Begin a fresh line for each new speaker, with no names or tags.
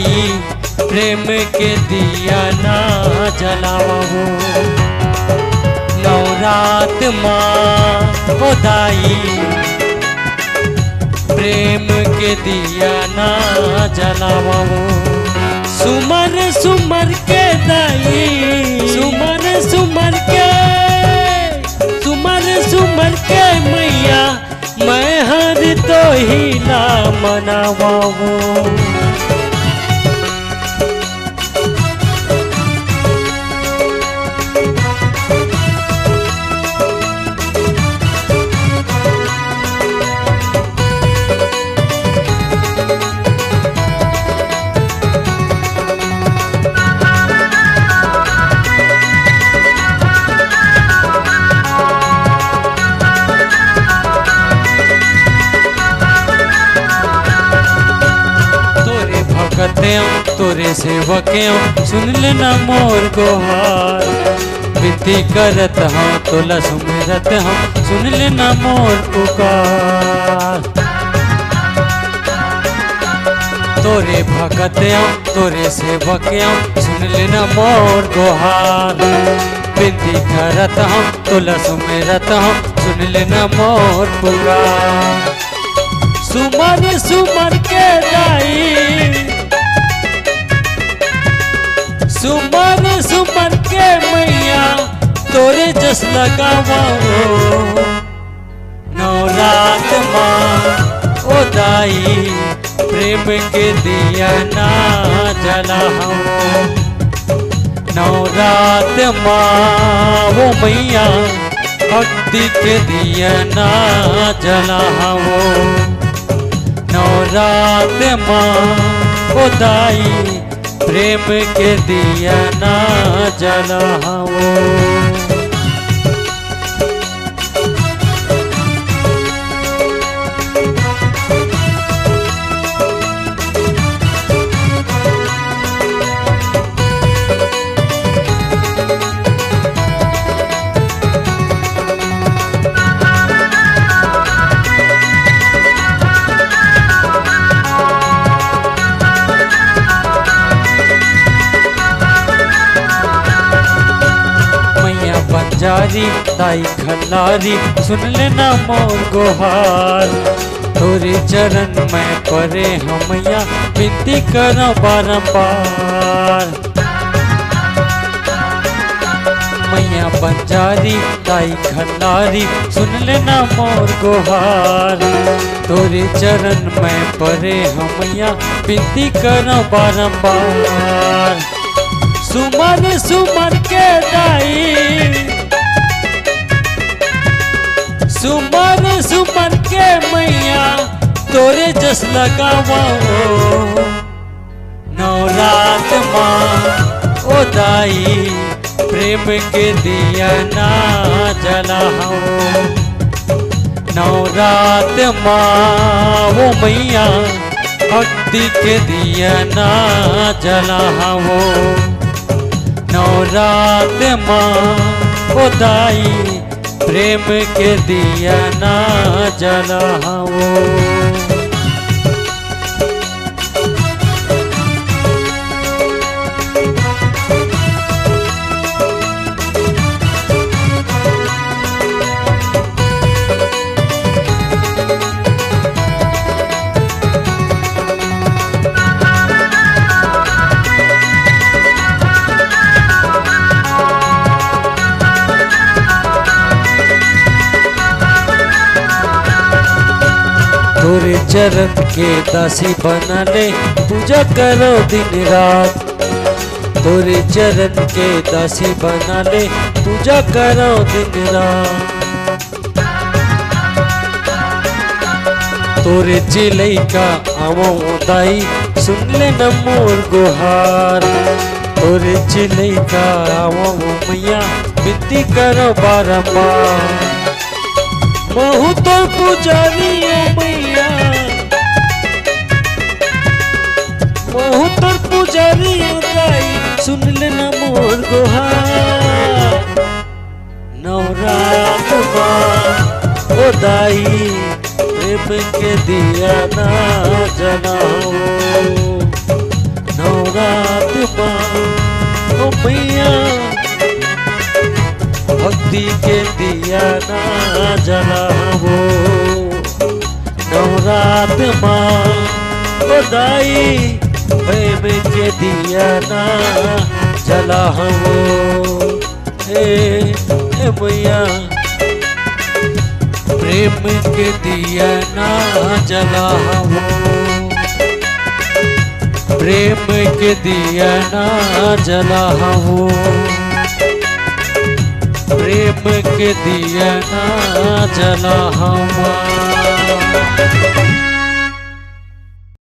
दाई प्रेम के दिया ना जलाओ। नवरात माँ ओ दाई प्रेम के दिया ना जलाओ। सुमर सुमर के दाई सुमर सुमर के मैया मैं हर तो ही ना मनावाओ। तोरे सेवकियों सुन लेना मोर गोहार। विनती करत हाँ तोला सुमिरत हाँ सुन लेना मोर पुकार। तोरे भगतियों तोरे सेवकियों सुन लेना मोर गोहार। विनती करत हाँ तोला सुमिरत हाँ सुन लेना मोर पुकार। सुमर सुमर के दाई सुमर सुमर के मैया तोरे जस लगावाओ। नवरात माँ ओ दाई प्रेम के दिया ना जलाओ। नवरात माँ ओ मैया भक्ति के दिया ना जलाओ। नवरात माँ ओ दाई प्रेम के दिया ना जलाओ। जारी दाई खल्लारी सुन लेना मोर गोहार। तोरे चरण में परे हमया विनती करो बारंबार। मैया बंजारी दाई खल्लारी सुन लेना मोर गोहार। तोरे चरण में परे हमया विनती करो बारंबार। सुमर सुमर के दाई सुमर सुमर के मैया तोरे जस लगावाओ। नवरात माँ ओ दाई प्रेम के दिया ना जलाओ। नवरात माँ ओ मैया भक्ति के दिया ना जलाओ। नवरात माँ ओ दाई प्रेम के दिया ना जलाओ। तोरे चरण के दासी बना ले पूजा करो दिन रात। तोरे चरण के दासी बना ले पूजा करो दिन रात। तोरे चिलई का आवो दाई सुन ले न मोर गुहार। तोरे चिलई का आवो मैया विनती करो बारंबार। महू तो पुजारी मैया महू तो पुजारी दाई सुन लेना मोर गुहार। नवरात माँ ओ दाई प्रेम के दिया ना जलाओ। नवरात माँ ओ मैया भक्ति के दिया ना जलावो नवरात माँ ओ दाई प्रेम के दिया ना जलावो ए मैया प्रेम के दिया ना जलावो प्रेम के दिया ना जलावो प्रेम के दिया ना जलावो।